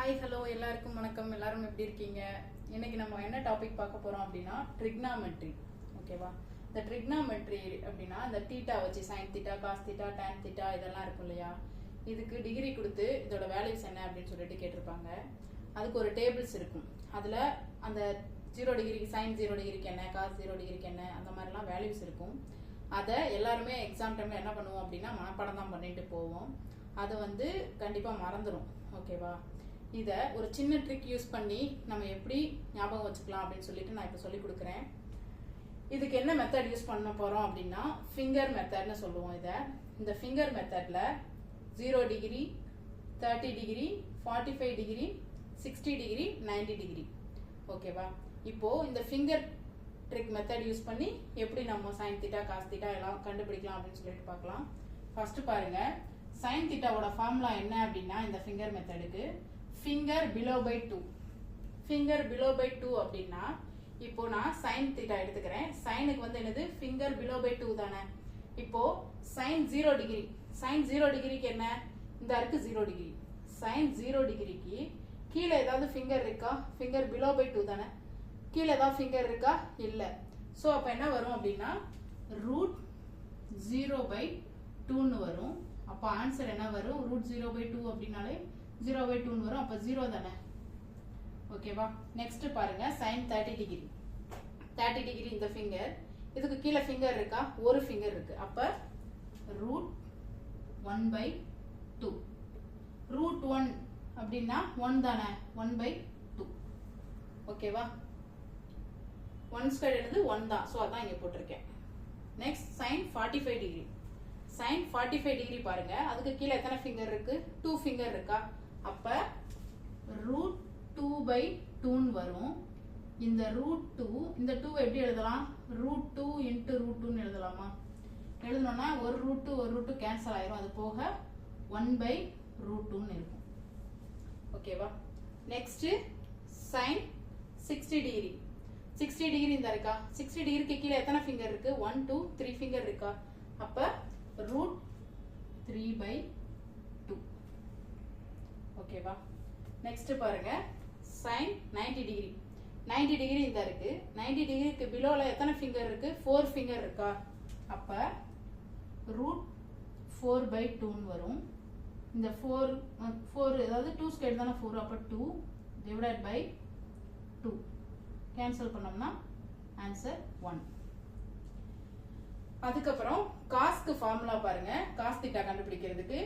Hi hello எல்லாருக்கும் வணக்கம். எல்லாரும் எப்படி இருக்கீங்க? இன்னைக்கு நம்ம என்ன டாபிக் பார்க்க போறோம் அப்படின்னா ட்ரிக்னாமெட்ரி. ஓகேவா? இந்த ட்ரிக்னாமெட்ரி அப்படின்னா இந்த தீட்டா வச்சு sine theta, cos theta, tan theta இதெல்லாம் இருக்கும் இல்லையா? இதுக்கு டிகிரி கொடுத்து இதோட வேல்யூஸ் என்ன அப்படின்னு சொல்லிட்டு கேட்டிருப்பாங்க. அதுக்கு ஒரு டேபிள்ஸ் இருக்கும். அதுல அந்த 0 டிகிரிக்கு சைன் 0 டிகிரிக்கு என்ன, காஸ் 0 டிகிரிக்கு என்ன, அந்த மாதிரிலாம் வேல்யூஸ் இருக்கும். அதை எல்லாருமே எக்ஸாம் டைம்ல என்ன பண்ணுவோம் அப்படின்னா மனப்பாடம் தான் பண்ணிட்டு போவோம். அது வந்து கண்டிப்பா மறந்துடும். ஓகேவா? இதை ஒரு சின்ன ட்ரிக் யூஸ் பண்ணி நம்ம எப்படி ஞாபகம் வச்சுக்கலாம் அப்படின்னு சொல்லிட்டு நான் இப்போ சொல்லி கொடுக்குறேன். இதுக்கு என்ன மெத்தட் யூஸ் பண்ண போறோம் அப்படின்னா ஃபிங்கர் மெத்தட்னு சொல்லுவோம். இந்த ஃபிங்கர் மெத்தட்ல 0 degree, 30 degree, 45 degree, 60 degree, 90 degree. ஓகேவா? இப்போ இந்த ஃபிங்கர் ட்ரிக் மெத்தட் யூஸ் பண்ணி எப்படி நம்ம சைன் தீட்டா, காஸ் தீட்டா எல்லாம் கண்டுபிடிக்கலாம் அப்படின்னு சொல்லிட்டு பார்க்கலாம். ஃபர்ஸ்ட் பாருங்க, சைன் தீட்டாவோட ஃபார்முலா என்ன அப்படின்னா இந்த ஃபிங்கர் மெத்தடுக்கு finger below by 2. Finger below by 2 அப்படின்னா இப்போ நான் சைன் தீட்டா எடுத்துக்கிறேன். சைனுக்கு வந்து என்னது ஃபிங்கர் பிலோ பை 2 தானே. இப்போ சைன் 0 டிகிரி, சைன் 0 டிகிரிக்கு என்ன இந்த இருக்கு 0 டிகிரி. சைன் 0 டிகிரிக்கு கீழே ஏதாவது ஃபிங்கர் இருக்கா? ஃபிங்கர் பிலோ பை 2 தானே. கீழே ஏதாவது ஃபிங்கர் இருக்கா? இல்லை. ஸோ அப்போ என்ன வரும் அப்படின்னா ரூட் 0 பை 2ன்னு வரும். அப்போ ஆன்சர் என்ன வரும்? ரூட் 0 பை 2 அப்படின்னாலே 0 பை 2 வரும். அப்ப 0 தானே. ஓகேவா? நெக்ஸ்ட் பாருங்க, சைன் 30 டிகிரி. 30 டிகிரி இந்த ஃபிங்கர், இதுக்கு கீழே ஃபிங்கர் இருக்கா? ஒரு ஃபிங்கர் இருக்கு. அப்ப ரூட் 1 பை 2. ரூட் 1 அப்படின்னா 1 தானே. 1 பை 2. ஓகேவா? 1 ஸ்கொயர் என்னது 1 தான். ஸோ அதான் இங்க போட்டிருக்கேன். Next sine 45 degree. Sine 45 degree பாருங்க, அதுக்கு கீழே எத்தனை ஃபிங்கர் இருக்கு? 2 ஃபிங்கர் இருக்கா? அப்ப ரூட் 2 பை 2 வரும். இந்த ரூட் 2, இந்த 2 எப்படி எழுதலாம்? ரூட் 2 இன்ட்டு ரூட் 2 எழுதலாமா? எழுதணும்னா ஒரு ரூட் 2 ஒரு ரூட் 2 கேன்சல் ஆயிரும். அது போக 1 பை ரூட் 2 இருக்கும். ஓகேவா? Next sign 60 degree. 60 டிகிரி இந்த இருக்கா? 60 டிகிரிக்கு கீழே எத்தனை ஃபிங்கர் இருக்கு? 1 2 3 ஃபிங்கர் இருக்கா? அப்ப ரூட் 3 பை 2. ஓகேவா? நெக்ஸ்ட் பாருங்க, சைன் 90 டிகிரி. 90 டிகிரி இந்த இருக்கு. 90 டிகிரிக்கு பிலோல எத்தனை ஃபிங்கர் இருக்கு? 4 ஃபிங்கர் இருக்கா? அப்ப ரூட் 4 பை 2 வரும். இந்த 4 அதாவது 2 ஸ்கொயர் தானே 4. அப்ப 2 டிவைடட் பை 2 கேன்சல் பண்ணோம்னா ஆன்சர் 1. அதுக்கப்புறம் காஸ்க்கு ஃபார்முலா பாருங்க. காஸ் தீட்டா கண்டுபிடிக்கிறதுக்கு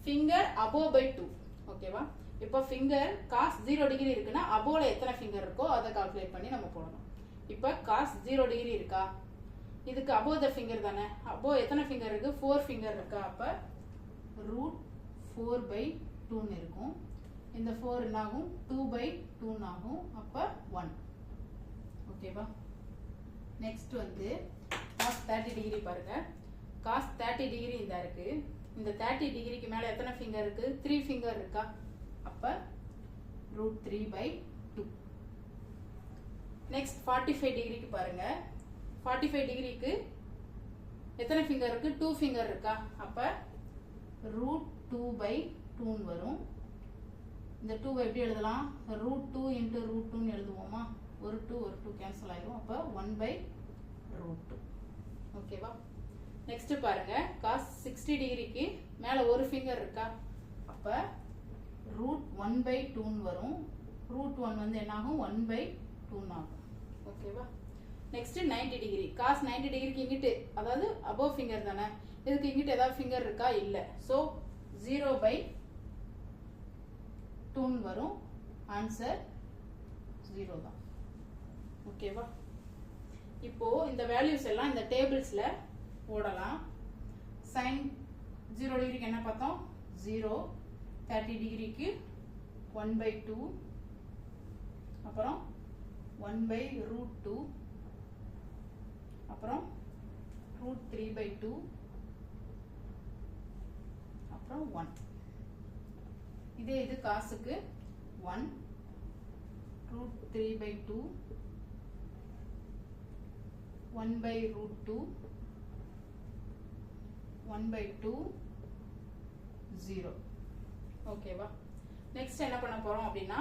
ஃபிங்கர் அபோவ் பை 2. ஓகேவா? இப்போ ஃபிங்கர் காஸ் 0 டிகிரி இருக்குன்னா அபோவ்ல எத்தனை ஃபிங்கர் இருக்கோ அதை கால்குலேட் பண்ணி நம்ம போடணும். இப்போ காஸ் 0 டிகிரி இருக்கா? இதுக்கு அபோவ் த ஃபிங்கர் தானே. அபோவ் எத்தனை ஃபிங்கர் இருக்கு? 4 ஃபிங்கர் இருக்கா? அப்ப ரூட் 4 பை 2 இருக்கும். இந்த 4 என்ன ஆகும்? 2 பை 2 ஆகும். அப்ப 1. ஓகேவா? நெக்ஸ்ட் வந்து cos 30 டிகிரி பாருங்க. cos 30 டிகிரி இந்த இருக்கு. இந்த 30 டிகிரிக்கு மேல எத்தனை ஃபிங்கர் இருக்கு? 3 ஃபிங்கர் இருக்கா? அப்ப ரூட் 3 பை 2. நெக்ஸ்ட் 45 டிகிரிக்கு பாருங்க. 45 டிகிரிக்கு எத்தனை ஃபிங்கர் இருக்கு? 2 ஃபிங்கர் இருக்கா? அப்ப ரூட் 2 பை 2 வரும். இந்த 2 எப்படி எழுதலாம்? ரூட் 2 இன்ட்டு ரூட் 2 எழுதுவோமா? ஒரு 2 கேன்சல் ஆயிரும். அப்ப 1 பை ரூட் 2. ஓகேவா? நெக்ஸ்ட் பாருங்க, காஸ் 60 டிகிரிக்கு மேல ஒரு ஃபிங்கர் இருக்கா? அப்ப ரூட் 1 பை 2 வரும். ரூட் 1 வந்து என்ன ஆகும்? 1 பை 2 ஆகும். ஓகேவா? Next 90 degree. காஸ் 90 டிகிரிக்கு இங்கிட்டு அதாவது அபோவ் ஃபிங்கர் தானே. இதுக்கு இங்கிட்டு ஏதாவது ஃபிங்கர் இருக்கா? இல்ல. சோ 0 பை 2 வரும். ஆன்சர் 0 தான். ஓகேவா? இப்போ இந்த வேல்யூஸ் எல்லாம் இந்த டேபிள்ஸ்ல போடலாம். சைன் 0 டிகிரிக்கு என்ன பார்த்தோம்? 0. 30 டிகிரிக்கு 1 பை 2, அப்புறம் 1 பை ரூட் 2, அப்புறம் ரூட் 3 பை 2, அப்புறம் 1. இதே இது காசுக்கு 1 root 3 by 2, 1 by root 2, 1 by 2, 0. ஓகேவா? நெக்ஸ்ட் என்ன பண்ண போறோம் அப்படின்னா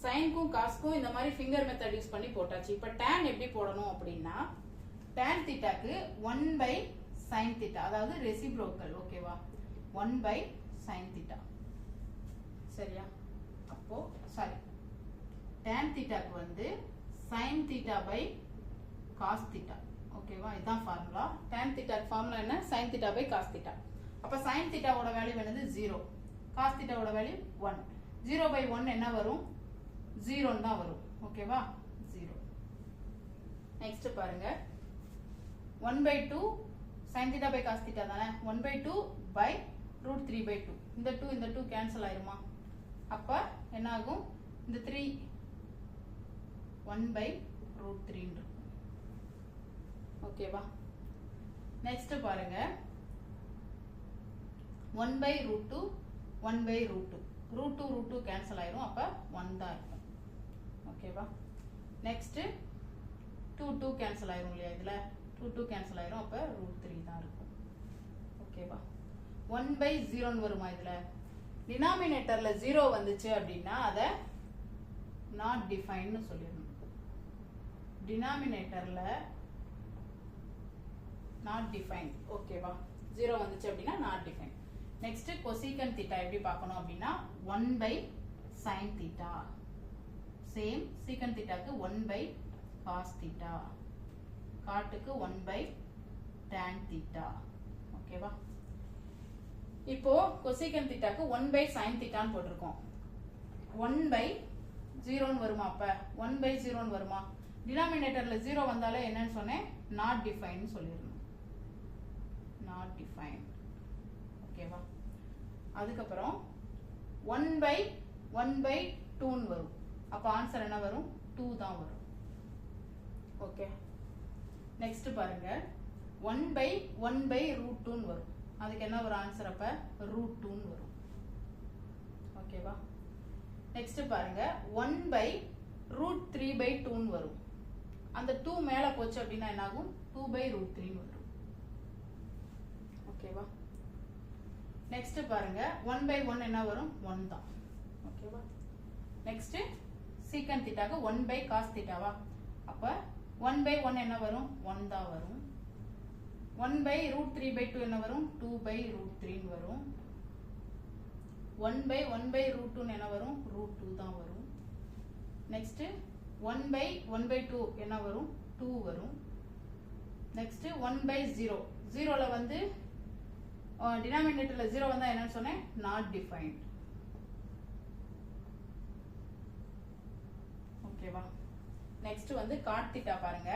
சைனுக்கும் காஸ்க்கும் இந்த மாதிரி ஃபிங்கர் மெத்தட் யூஸ் பண்ணி போட்டாச்சு. இப்போ tan எப்படி போடணும் அப்படின்னா tan தீட்டாக்கு 1 by sin தீட்டா, அதாவது ரெசிப்ரோக்கல். ஓகேவா, 1 by sin தீட்டா. சரியா? அப்போ சாரி, tan தீட்டாக்கு வந்து sin theta by cos theta. ஓகேவா, இதுதான் ஃபார்முலா. tan தீட்டாக்கு ஃபார்முலா என்ன? sin theta by cos theta. அப்ப sin தீட்டாவோட வேல்யூ என்னது? 0. cos தீட்டாவோட value 1. 0 by 1 என்ன வரும்? 0 தான் வரும். ஓகேவா, 0. நெக்ஸ்ட் பாருங்க, 1 by 2 sin theta by cos theta தானே, 1 by 2 by root 3 by 2. இந்த 2 கேன்சல் ஆயிருமா? அப்ப என்ன ஆகும்? இந்த 3 1 by root 3 இருக்கும். ஓகேவா, நெக்ஸ்ட் பாருங்க, 1 by root 2 1 by root 2. root 2 cancel ஆயிரும். அப்ப 1 தான் இருக்கும். ஓகேவா, நெக்ஸ்ட் 2 கேன்சல் ஆயிரும் இல்லையா? இதுல 2 கேன்சல் ஆயிரும். அப்ப root 3 தான் இருக்கும். ஓகேவா, 1 by 0 வருமா? இதுல டினாமினேட்டர்ல 0 வந்துச்சு அப்படின்னா அத நாட் டிஃபைன்னு சொல்லிடணும். டினாமினேட்டர்ல நாட் டிஃபைன்ட். ஓகேவா, 0 வந்துச்சு அப்படின்னா not defined. Next cosecant theta எப்படி பார்க்கணும் அப்படின்னா 1 by sin theta. Same secant தீட்டாக்கு 1 by cos தீட்டா, காட்டுக்கு 1 by tan தீட்டா. ஓகேவா, இப்போ கொசீகன் தீட்டாக்கு 1 by sin தீட்டான்னு போட்டிருக்கோம். 1 by 0 வருமா? அப்ப 1 by 0 வருமா? டினாமினேட்டர்ல 0 வந்தாலே என்னன்னு சொன்னேன்? நாட் டிஃபைன் சொல்லிடணும். Not define. ஓகேவா, அதுக்கப்புறம் 1 by 2 வரும். அப்ப ஆன்சர் என்ன வரும்? 2 தான் வரும். ஓகே, நெக்ஸ்ட் பாருங்க, 1 by root 2 வரும். அதுக்கு என்ன ஒரு ஆன்சர்? அப்ப root 2 வரும். ஓகேவா, நெக்ஸ்ட் பாருங்க, 1 by root 3 by 2 வரும். அந்த 2 மேல போச்சு அப்படின்னா என்ன ஆகும்? 2 by root 3 வரும். ஓகேவா, நெக்ஸ்ட் பாருங்க, 1 by 1 என்ன வரும்? 1 தான். ஓகேவா, நெக்ஸ்ட் சீகன் தீட்டாக்கு 1 by cos தீட்டாவா? அப்ப 1 by 1 என்ன வரும்? 1 தான் வரும். 1 by root 3 by 2 என்ன வரும்? 2 by root 3 வரும். 1 by root 2 என்ன வரும்? root 2 தான் வரும். நெக்ஸ்ட் 1 by 2 என்ன வரும்? 2 வரும். Next 1 by 0. 0ல வந்து டினாமினேட்டர்ல 0 வந்தா என்னன்னு சொன்னேன்? Not defined. ஓகேவா, நெக்ஸ்ட் வந்து cot தீட்டா பாருங்க,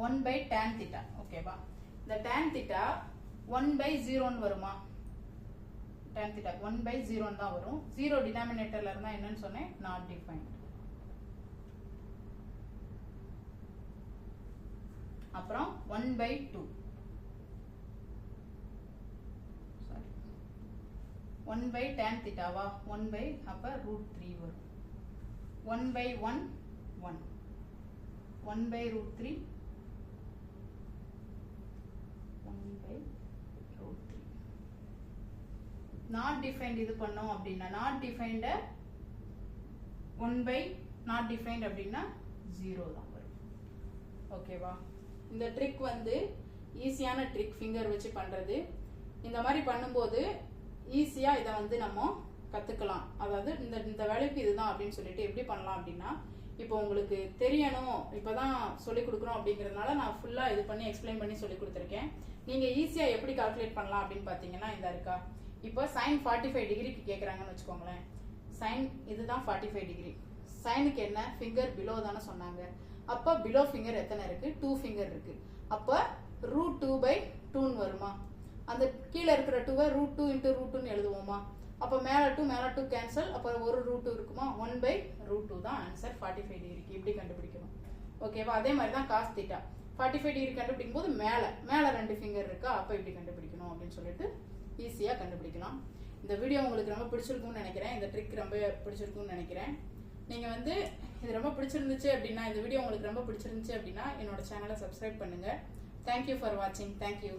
1 by tan தீட்டா. ஓகேவா, இந்த tan தீட்டா 1 by 0 வருமா? tan தீட்டா 1 by 0 தான் வரும். 0 டினாமினேட்டர்ல இருந்தா என்னன்னு சொன்னேன்? Not defined. அப்புறம் 1 by 2. 1 by tan தீட்டாவா? 1 by அப்ப root 3 வரும். 1 by 1 1. 1 by root 3 1 by root 3. not defined இது பண்ணோம் அப்படின்னா not defined 1 by not defined அப்படின்னா 0 தான் வரும். ஓகேவா, இந்த ட்ரிக் வந்து ஈஸியான ட்ரிக், ஃபிங்கர் வச்சு பண்றது. இந்த மாதிரி பண்ணும்போது ஈஸியா இதை வந்து நம்ம கத்துக்கலாம். அதாவது இந்த வேலைக்கு இதுதான் அப்படின்னு சொல்லிட்டு எப்படி பண்ணலாம் அப்படின்னா, இப்போ உங்களுக்கு தெரியணும், இப்பதான் சொல்லி கொடுக்கணும் அப்படிங்கறதுனால நான் ஃபுல்லா இது பண்ணி எக்ஸ்பிளைன் பண்ணி சொல்லி கொடுத்துருக்கேன். நீங்க ஈஸியா எப்படி கால்குலேட் பண்ணலாம் அப்படின்னு பாத்தீங்கன்னா, இந்த இருக்கா, இப்போ sin 45 டிகிரிக்கு கேக்குறாங்கன்னு வச்சுக்கோங்களேன். sin இதுதான் 45 டிகிரி. சைனுக்கு என்ன? ஃபிங்கர் பிலோ தானே சொன்னாங்க. அப்ப பிலோ ஃபிங்கர் எத்தனை இருக்கு? 2 ஃபிங்கர் இருக்கு. அப்ப root 2 by 2 வருமா? அந்த கீழே இருக்கிற 2 root 2 into root 2 எழுதுவோமா? அப்ப மேல 2 கேன்சல். அப்ப ஒரு root 2 இருக்குமா? 1 by root 2 தான் ஆன்சர் 45 டிகிரிக்கு. இப்படி கண்டுபிடிக்கணும். ஓகேவா, அதே மாதிரி தான் cos தீட்டா 45 டிகிரி கண்டுபிடிக்கும் போது மேல 2 ஃபிங்கர் இருக்கா? அப்ப இப்படி கண்டுபிடிக்கணும் அப்படின்னு சொல்லிட்டு ஈஸியா கண்டுபிடிக்கலாம். இந்த வீடியோ உங்களுக்கு ரொம்ப பிடிச்சிருக்கும்னு நினைக்கிறேன். இந்த ட்ரிக் ரொம்ப பிடிச்சிருக்கும்னு நினைக்கிறேன். நீங்க வந்து இது ரொம்ப பிடிச்சிருந்துச்சு அப்படின்னா, இந்த வீடியோ உங்களுக்கு ரொம்ப பிடிச்சிருந்துச்சு அப்படின்னா என்னோட சேனலை சப்ஸ்கிரைப் பண்ணுங்க. தேங்க்யூ ஃபார் வாட்சிங். தேங்க்யூ.